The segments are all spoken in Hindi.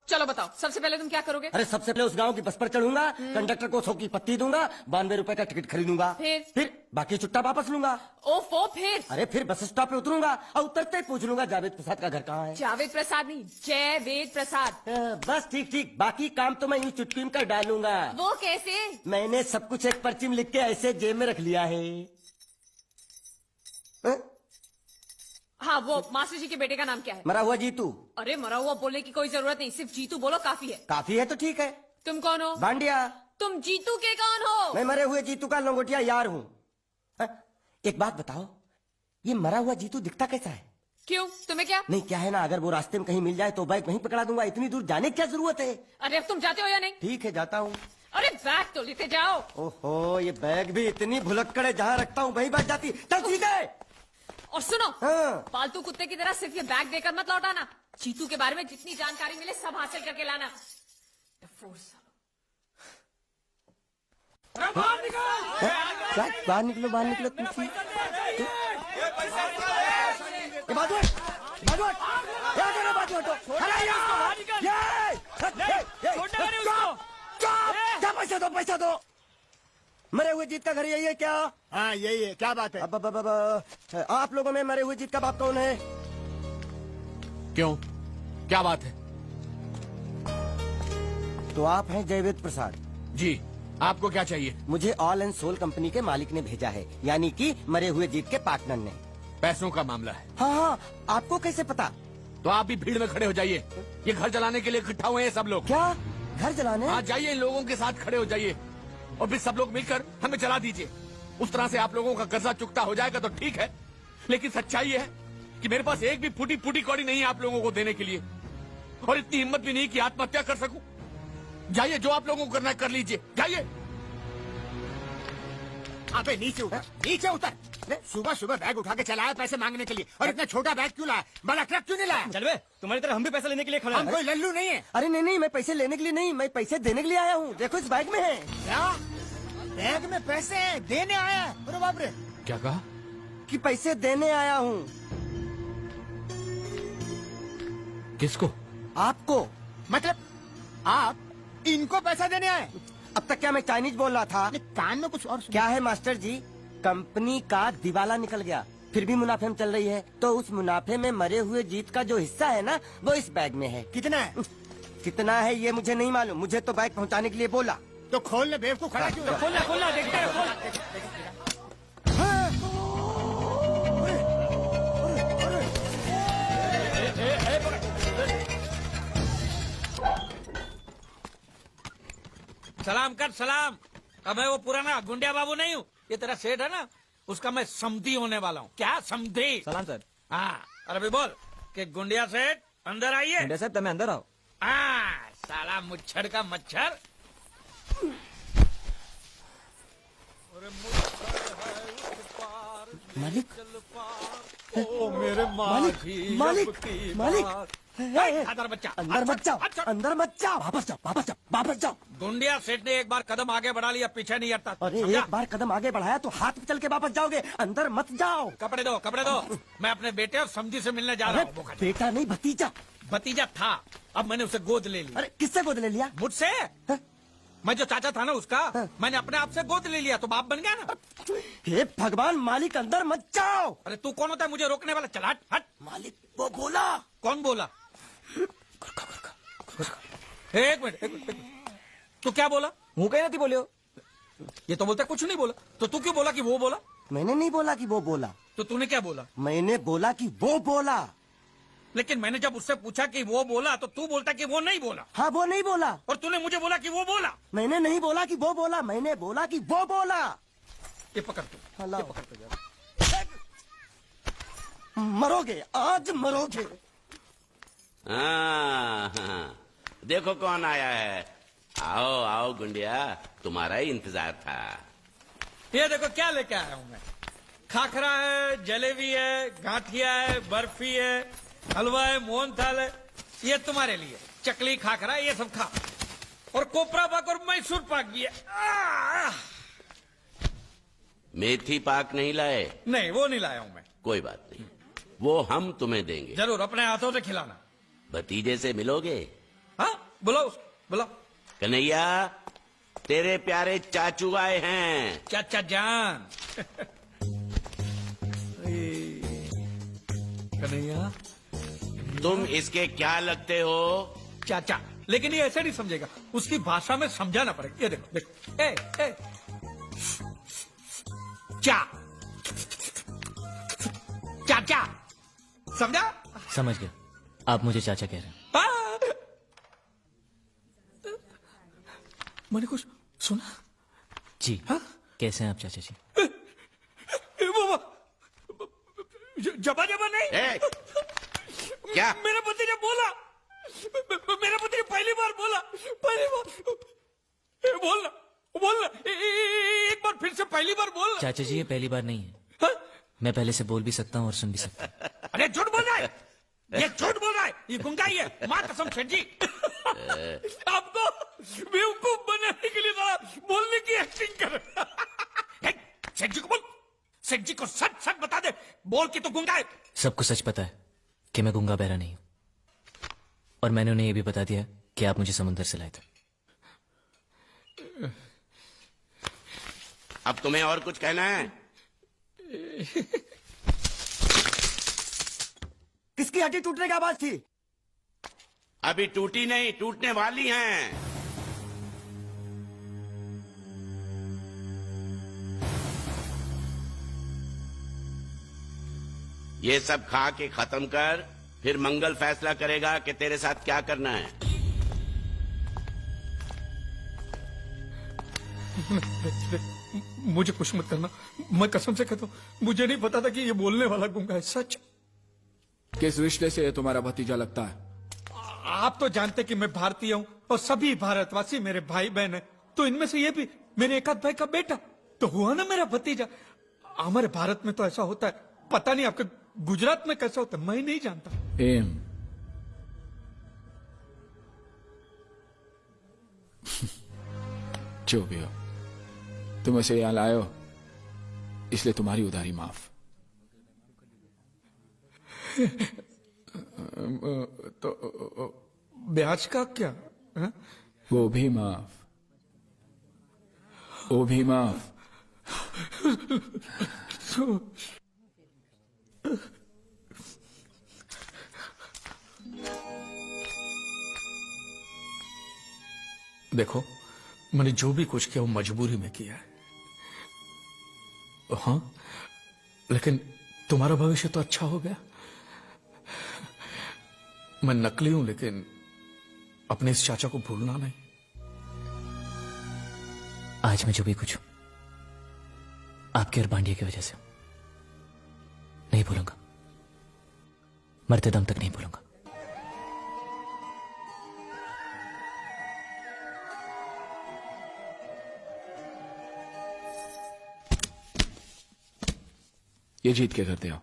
चलो बताओ, सबसे पहले तुम क्या करोगे? अरे सबसे पहले उस गांव की बस पर चढ़ूंगा, कंडक्टर को 100 की पत्ती दूंगा, 92 रुपए का टिकट खरीदूंगा। फिर बाकी चुट्टा वापस लूंगा। ओफो, फिर? अरे फिर बस स्टॉप पे उतरूंगा और उतरते ही पूछ लूंगा जावेद प्रसाद का घर कहाँ है। जावेद प्रसाद नहीं, जयवेद प्रसाद। बस ठीक ठीक, बाकी काम तो मैं यूं चुटकी में कर डालूंगा। वो कैसे? मैंने सब कुछ एक पर्ची में लिख के ऐसे जेब में रख लिया है। हाँ, वो मास्टर जी के बेटे का नाम क्या है? मरा हुआ जीतू। अरे मरा हुआ बोलने की कोई जरूरत नहीं, सिर्फ जीतू बोलो काफी है। काफी है तो ठीक है। तुम कौन हो? बांडिया। तुम जीतू के कौन हो? मैं मरे हुए जीतू का लंगोटिया यार हूँ। एक बात बताओ, ये मरा हुआ जीतू दिखता कैसा है? क्यों, तुम्हें क्या? नहीं क्या है ना, अगर वो रास्ते में कहीं मिल जाए तो बाइक वहीं पकड़ा दूंगा, इतनी दूर जाने की क्या जरूरत है? अरे अब तुम जाते हो या नहीं? ठीक है जाता हूँ। अरे बैग तो लेते जाओ। ओहो, ये बैग भी इतनी भुलक्कड़ है, जहाँ रखता हूँ वहीं बैठ जाती। चल ठीक है। और सुनो, हाँ। पालतू कुत्ते की तरह सिर्फ ये बैग देकर मत लौटाना, चीतू के बारे में जितनी जानकारी मिले सब हासिल करके लाना। बाहर निकलो बाहर निकलो तुम। पैसा दो। मरे हुए जीत का घर यही है क्या? हाँ यही है, क्या बात है? अब आप लोगों में मरे हुए जीत का बाप कौन है? क्यों, क्या बात है? तो आप हैं जयवेद प्रसाद जी, आपको क्या चाहिए? मुझे ऑल एंड सोल कंपनी के मालिक ने भेजा है, यानी कि मरे हुए जीत के पार्टनर ने। पैसों का मामला है। हाँ हाँ, आपको कैसे पता? तो आप भी भीड़ में खड़े हो जाइए, ये घर जलाने के लिए इकट्ठा हुए हैं सब लोग। क्या घर जलाने? हाँ जाइए, इन लोगों के साथ खड़े हो जाइए और फिर सब लोग मिलकर हमें जला दीजिए। उस तरह से आप लोगों का कर्जा चुकता हो जाएगा तो ठीक है, लेकिन सच्चाई ये है कि मेरे पास एक भी फूटी फूटी कौड़ी नहीं है आप लोगों को देने के लिए, और इतनी हिम्मत भी नहीं कि आत्महत्या कर सकूं। जाइए, जो आप लोगों को करना है कर लीजिए, जाइए। अबे नीचे उतर, नीचे उतर। सुबह सुबह बैग उठा के चला है पैसे मांगने के लिए, और इतना छोटा बैग क्यों लाया? बड़ा ट्रक क्यों नहीं लाया? चल बे, तुम्हारी तरह हम भी पैसे लेने के लिए खड़े हैं। हम कोई लल्लू नहीं है। अरे नहीं नहीं, मैं पैसे लेने के लिए नहीं, मैं पैसे देने के लिए आया हूँ। देखो इस बैग में है। क्या बैग में पैसे देने आया? अरे बाप रे, क्या कहा? कि पैसे देने आया हूँ। किसको? आपको। मतलब आप इनको पैसा देने आए? अब तक क्या मैं चाइनीज बोल रहा था? कान में कुछ और क्या है मास्टर जी, कंपनी का दिवाला निकल गया, फिर भी मुनाफे में चल रही है, तो उस मुनाफे में मरे हुए जीत का जो हिस्सा है ना, वो इस बैग में है। कितना है? कितना है ये मुझे नहीं मालूम, मुझे तो बैग पहुंचाने के लिए बोला। तो खोल ले, बेवकूफ खड़ा क्यों? खोलना खोलना, देखते हैं, खोल। सलाम कर सलाम। अब मैं वो पुराना गुंडिया बाबू नहीं हूँ, ये तेरा सेठ है ना, उसका मैं समधी होने वाला हूँ। क्या समधी? सलाम सर। हाँ, और अभी बोल कि गुंडिया सेठ अंदर आइए। गुंडिया साहब તમે અંદર આવો। हाँ, साला मुच्छर का मच्छर। मालिक, ओ मेरे मालिक, मालिक, मालिक, खादर बच्चा, अंदर मत जाओ, अंदर मत जाओ, वापस जाओ, वापस जाओ, वापस जाओ। गुंडिया सेठ ने एक बार कदम आगे बढ़ा लिया, पीछे नहीं हटता। अरे समझा? एक बार कदम आगे बढ़ाया तो हाथ पे चल के वापस जाओगे, अंदर मत जाओ। कपड़े दो, कपड़े दो। मैं अपने बेटे और समधी से मिलने जा रहा हूँ। अरे बेटा नहीं, भतीजा। भतीजा था, अब मैंने उसे गोद ले लिया। अरे किससे गोद ले लिया? मुझसे? मैं जो चाचा था ना उसका, मैंने अपने आप से गोद ले लिया तो बाप बन गया ना। हे भगवान, मालिक अंदर मत जाओ। अरे तू कौन होता है मुझे रोकने वाला? चल हट हट। मालिक वो बोला। कौन बोला? एक मिनट, एक मिनट। तू क्या बोला? હું કઈ નથી બોલ્યો। ये तो बोलता कुछ नहीं बोला, तो तू क्यों बोला कि वो बोला? मैंने नहीं बोला कि वो बोला, तो तूने क्या बोला? मैंने बोला कि वो बोला। लेकिन मैंने जब उससे पूछा कि वो बोला तो तू बोलता कि वो नहीं बोला, हाँ वो नहीं बोला। और तूने मुझे बोला कि वो बोला। मैंने नहीं बोला कि वो बोला, मैंने बोला कि वो बोला। ये पकड़ तू, अल्लाह। ये पकड़ तू जरा। मरोगे, आज मरोगे। हाँ, देखो कौन आया है। आओ आओ गुंडिया, तुम्हारा ही इंतजार था। ये देखो क्या लेके आया हूँ मैं। खाखरा है, जलेबी है, गांठिया है, बर्फी है, हलवा है, मोहनथाल है। ये तुम्हारे लिए चकली खाखरा, ये सब खा। और कोपरा पाक और मैसूर पाक भी है। मेथी पाक नहीं लाए? नहीं, वो नहीं लाया हूँ मैं। कोई बात नहीं, वो हम तुम्हें देंगे। जरूर, अपने हाथों से खिलाना। भतीजे से मिलोगे? हाँ, बुलाओ बुलाओ। कन्हैया, तेरे प्यारे चाचू आए हैं। चाचा जान। कन्हैया, तुम इसके क्या लगते हो? चाचा। लेकिन ये ऐसे नहीं समझेगा, उसकी भाषा में समझाना पड़ेगा। ये देखो देखो, ए चा चाचा, समझा? समझ गया, आप मुझे चाचा कह रहे हैं। मैंने कुछ सुना? जी। हाँ? कैसे हैं आप चाचा जी? जबा जबा नहीं। ए, क्या? मेरा भतीजा बोला, मेरा भतीजा पहली बार बोला, पहली बार बोलना बोलना, एक बार फिर से पहली बार बोलना। चाचा जी, ये पहली बार नहीं है। हाँ? मैं पहले से बोल भी सकता हूँ और सुन भी सकता हूँ। अरे झूठ बोल रहा है, ये झूठ बोल रहा है, ये गुंगा ही है, माँ कसम सेठ जी। आपको बेवकूफ बनाने के लिए जरा बोलने की एक्टिंग कर। सेठ जी को बोल, सेठ जी को सच सच बता दे, बोल के तो गुंगा है। सबको सच पता है कि मैं गूंगा बहरा नहीं हूँ, और मैंने उन्हें ये भी बता दिया कि आप मुझे समुद्र से लाए थे। अब तुम्हें और कुछ कहना है? किसकी हड्डी टूटने की आवाज थी? अभी टूटी नहीं, टूटने वाली हैं। ये सब खा के खत्म कर, फिर मंगल फैसला करेगा कि तेरे साथ क्या करना है। मुझे कुछ मत करना, मैं कसम से कहता हूँ, मुझे नहीं पता था कि ये बोलने वाला गुंगा है, सच। किस रिश्ते से ये तुम्हारा भतीजा लगता है? आप तो जानते कि मैं भारतीय हूँ और सभी भारतवासी मेरे भाई बहन है, तो इनमें से ये भी मेरे एक आध भाई का बेटा तो हुआ ना मेरा भतीजा। हमारे भारत में तो ऐसा होता है, पता नहीं आपके गुजरात में कैसा होता है, मैं नहीं जानता। एम जो भी हो, तुम इसे यहां लाए हो, इसलिए तुम्हारी उधारी माफ। तो ब्याज का क्या है? वो भी माफ, वो भी माफ। देखो, मैंने जो भी कुछ किया वो मजबूरी में किया है, हाँ, लेकिन तुम्हारा भविष्य तो अच्छा हो गया। मैं नकली हूं, लेकिन अपने इस चाचा को भूलना नहीं। आज मैं जो भी कुछ हूं, आपके और बांडिया की वजह से नहीं भूलूंगा, मरते दम तक नहीं भूलूंगा। ये जीत के करते हो,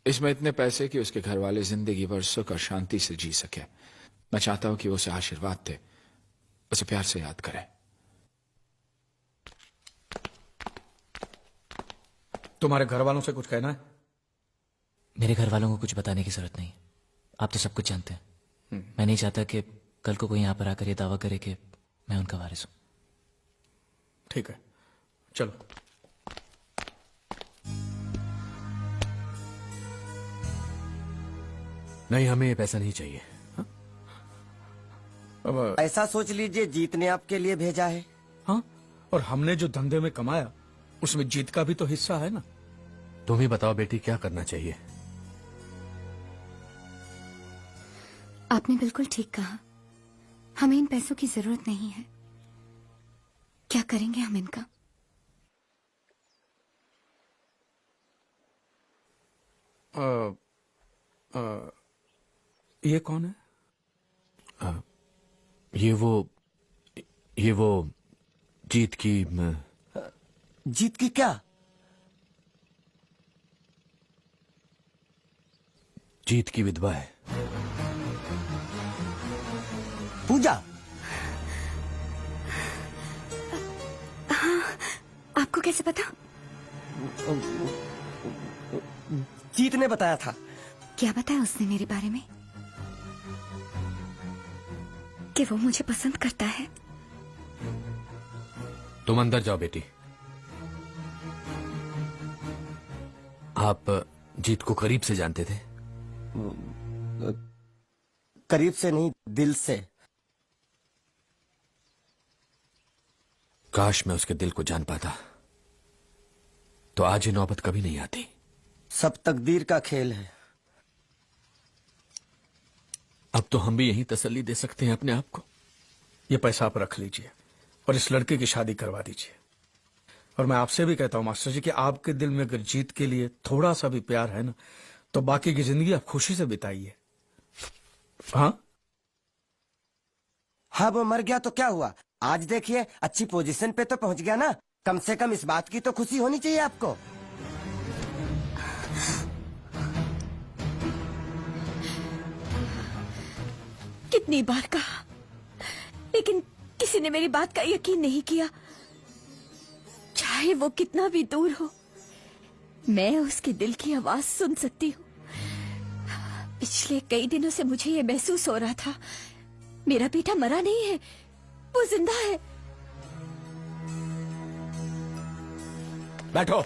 इसमें इतने पैसे कि उसके घर वाले जिंदगी भर सुख और शांति से जी सके। मैं चाहता हूं कि वो उसे आशीर्वाद दे, उसे प्यार से याद करे। तुम्हारे घर वालों से कुछ कहना है? मेरे घर वालों को कुछ बताने की जरूरत नहीं, आप तो सब कुछ जानते हैं। मैं नहीं चाहता कि कल को कोई यहां पर आकर ये दावा करे कि मैं उनका वारिस हूं। ठीक है, चलो। नहीं, हमें ये पैसा नहीं चाहिए। अब ऐसा सोच लीजिए जीत ने आपके लिए भेजा है। हाँ, और हमने जो धंधे में कमाया उसमें जीत का भी तो हिस्सा है ना। तुम ही बताओ बेटी, क्या करना चाहिए? आपने बिल्कुल ठीक कहा, हमें इन पैसों की जरूरत नहीं है। क्या करेंगे हम इनका? ये कौन है? ये वो जीत की जीत की क्या? जीत की विधवा है। पूजा, आपको कैसे पता? जीत ने बताया था। क्या बताया उसने मेरे बारे में? कि वो मुझे पसंद करता है। तुम अंदर जाओ बेटी। आप जीत को करीब से जानते थे? करीब से नहीं, दिल से। काश मैं उसके दिल को जान पाता, तो आज ये नौबत कभी नहीं आती। सब तकदीर का खेल है। अब तो हम भी यही तसल्ली दे सकते हैं अपने आप को। ये पैसा आप रख लीजिए और इस लड़के की शादी करवा दीजिए। और मैं आपसे भी कहता हूं मास्टर जी कि आपके दिल में अगर जीत के लिए थोड़ा सा भी प्यार है ना, तो बाकी की जिंदगी आप खुशी से बिताइए। हाँ हाँ, वो मर गया तो क्या हुआ? आज देखिए अच्छी पोजीशन पे तो पहुंच गया ना। कम से कम इस बात की तो खुशी होनी चाहिए आपको। कितनी बार कहा, लेकिन किसी ने मेरी बात का यकीन नहीं किया। चाहे वो कितना भी दूर हो, मैं उसके दिल की आवाज सुन सकती हूँ। पिछले कई दिनों से मुझे ये महसूस हो रहा था, मेरा बेटा मरा नहीं है, वो जिंदा है। बैठो।